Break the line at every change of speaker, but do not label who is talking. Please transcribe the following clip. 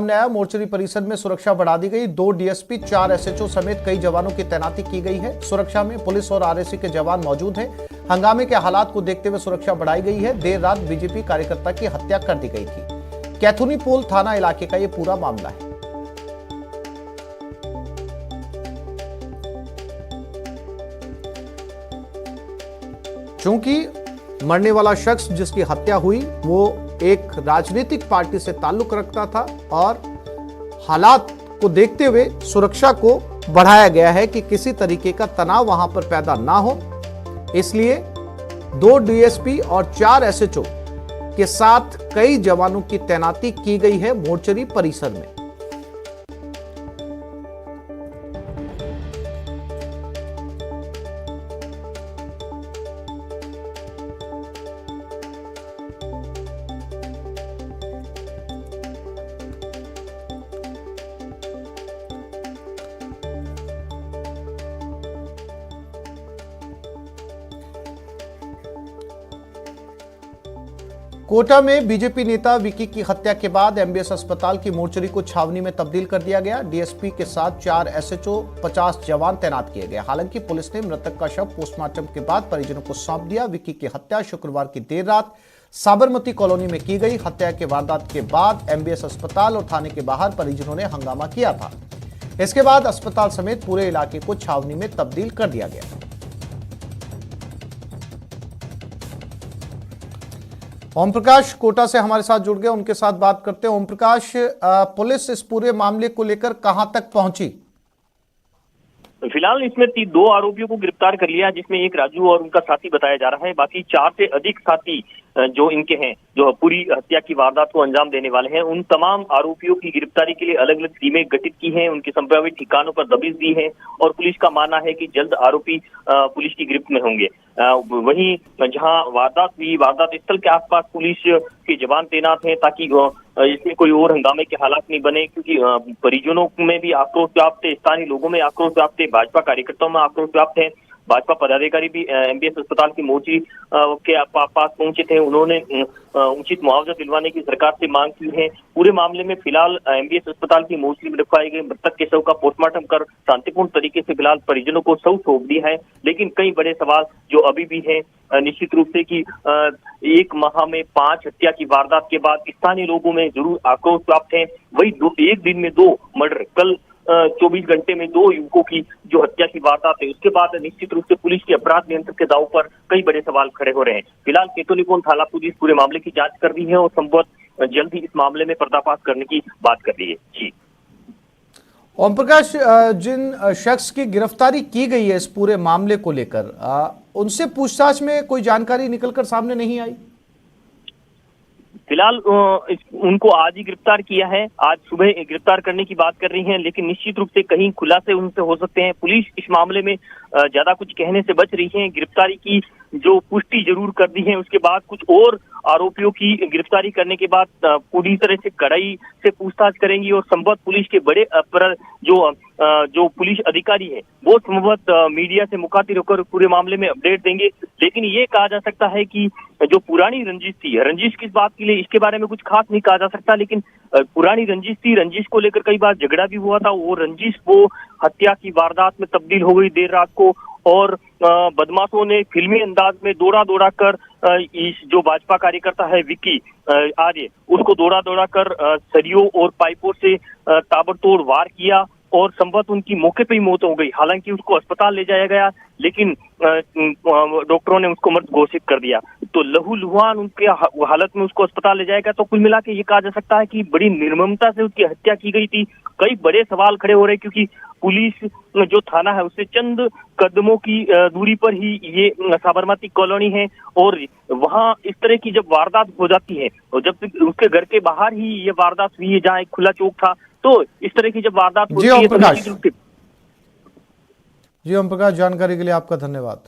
सामने आया। मोर्चरी परिसर में सुरक्षा बढ़ा दी गई। 2 डीएसपी, 4 एसएचओ समेत कई जवानों की तैनाती की गई है। सुरक्षा में पुलिस और आरएसी के जवान मौजूद हैं। हंगामे के हालात को देखते हुए सुरक्षा बढ़ाई गई है। देर रात बीजेपी कार्यकर्ता की हत्या कर दी गई थी। कैथुनी पोल थाना इलाके का यह पूरा मामला है। चूंकि मरने वाला शख्स जिसकी हत्या हुई वो एक राजनीतिक पार्टी से ताल्लुक रखता था और हालात को देखते हुए सुरक्षा को बढ़ाया गया है कि किसी तरीके का तनाव वहां पर पैदा ना हो। इसलिए 2 डीएसपी और 4 एसएचओ के साथ कई जवानों की तैनाती की गई है मोर्चरी परिसर में। कोटा में बीजेपी नेता विकी की हत्या के बाद एमबीएस अस्पताल की मोर्चरी को छावनी में तब्दील कर दिया गया। डीएसपी के साथ 4 एसएचओ, 50 जवान तैनात किए गए। हालांकि पुलिस ने मृतक का शव पोस्टमार्टम के बाद परिजनों को सौंप दिया। विकी की हत्या शुक्रवार की देर रात साबरमती कॉलोनी में की गई। हत्या के वारदात के बाद एमबीएस अस्पताल और थाने के बाहर परिजनों ने हंगामा किया था। इसके बाद अस्पताल समेत पूरे इलाके को छावनी में तब्दील कर दिया गया। ओम प्रकाश कोटा से हमारे साथ जुड़ गए, उनके साथ बात करते हैं। ओम प्रकाश, पुलिस इस पूरे मामले को लेकर कहां तक पहुंची?
फिलहाल इसमें 2 आरोपियों को गिरफ्तार कर लिया, जिसमें एक राजू और उनका साथी बताया जा रहा है। बाकी 4 से अधिक साथी जो इनके हैं, जो पूरी हत्या की वारदात को अंजाम देने वाले हैं, उन तमाम आरोपियों की गिरफ्तारी के लिए अलग अलग टीमें गठित की हैं, उनके संभावित ठिकानों पर दबिश दी है और पुलिस का मानना है कि जल्द आरोपी पुलिस की गिरफ्त में होंगे। वहीं जहां वारदात हुई, वारदात स्थल के आसपास पुलिस के जवान तैनात हैं ताकि इसमें कोई और हंगामे के हालात नहीं बने, क्योंकि परिजनों में भी आक्रोश व्याप्त है, स्थानीय लोगों में आक्रोश व्याप्त है, भाजपा कार्यकर्ताओं में आक्रोश व्याप्त है। भाजपा पदाधिकारी भी एमबीएस अस्पताल की मोर्चरी के पास पहुंचे थे। उन्होंने उचित मुआवजा दिलवाने की सरकार से मांग की है। पूरे मामले में फिलहाल एमबीएस अस्पताल की मोर्चरी में रखवाए गए मृतक के शव का पोस्टमार्टम कर शांतिपूर्ण तरीके से फिलहाल परिजनों को शव सौंप दिया है। लेकिन कई बड़े सवाल जो अभी भी हैं, निश्चित रूप से कि 1 माह में 5 हत्या की वारदात के बाद स्थानीय लोगों में जरूर आक्रोश व्याप्त है। वही एक दिन में 2 मर्डर, कल 24 घंटे में 2 युवकों की जो हत्या की वारदात है, उसके बाद निश्चित रूप से पुलिस के अपराध नियंत्रण के दाव पर कई बड़े सवाल खड़े हो रहे हैं। फिलहाल कैथुनी पोल थाना पुलिस पूरे मामले की जांच कर रही है और संभवतः जल्द ही इस मामले में पर्दाफाश करने की बात कर रही है। जी
ओम प्रकाश, जिन शख्स की गिरफ्तारी की गई है इस पूरे मामले को लेकर, उनसे पूछताछ में कोई जानकारी निकलकर सामने नहीं आई?
फिलहाल उनको आज ही गिरफ्तार किया है, आज सुबह गिरफ्तार करने की बात कर रही हैं, लेकिन निश्चित रूप से कहीं खुलासे उनसे हो सकते हैं। पुलिस इस मामले में ज्यादा कुछ कहने से बच रही है। गिरफ्तारी की जो पुष्टि जरूर कर दी है, उसके बाद कुछ और आरोपियों की गिरफ्तारी करने के बाद पूरी तरह से कड़ाई से पूछताछ करेंगी और संभवत पुलिस के बड़े जो पुलिस अधिकारी है वो संभवत मीडिया से मुखातिब होकर पूरे मामले में अपडेट देंगे। लेकिन ये कहा जा सकता है कि जो पुरानी रंजिश थी, रंजिश किस बात के लिए, इसके बारे में कुछ खास नहीं कहा जा सकता, लेकिन पुरानी रंजिश थी, रंजिश को लेकर कई बार झगड़ा भी हुआ था। वो रंजिश वो हत्या की वारदात में तब्दील हो गई देर रात को और बदमाशों ने फिल्मी अंदाज में दौड़ा कर इस जो भाजपा कार्यकर्ता है विकी आर्य, उसको दौड़ा कर सरियों और पाइपों से ताबड़तोड़ वार किया और संभवतः उनकी मौके पर ही मौत हो गई। हालांकि उसको अस्पताल ले जाया गया, लेकिन डॉक्टरों ने उसको मृत घोषित कर दिया। तो लहूलुहान उनके हालत में उसको अस्पताल ले जाया गया। तो कुल मिला के ये कहा जा सकता है कि बड़ी निर्ममता से उसकी हत्या की गई थी। कई बड़े सवाल खड़े हो रहे हैं, क्योंकि पुलिस जो थाना है उससे चंद कदमों की दूरी पर ही ये साबरमती कॉलोनी है और वहां इस तरह की जब वारदात हो जाती है और जब उसके घर के बाहर ही ये वारदात हुई है जहाँ एक खुला चौक था, तो इस तरह की जब वारदात होती है।
जी ओम प्रकाश, जानकारी के लिए आपका धन्यवाद।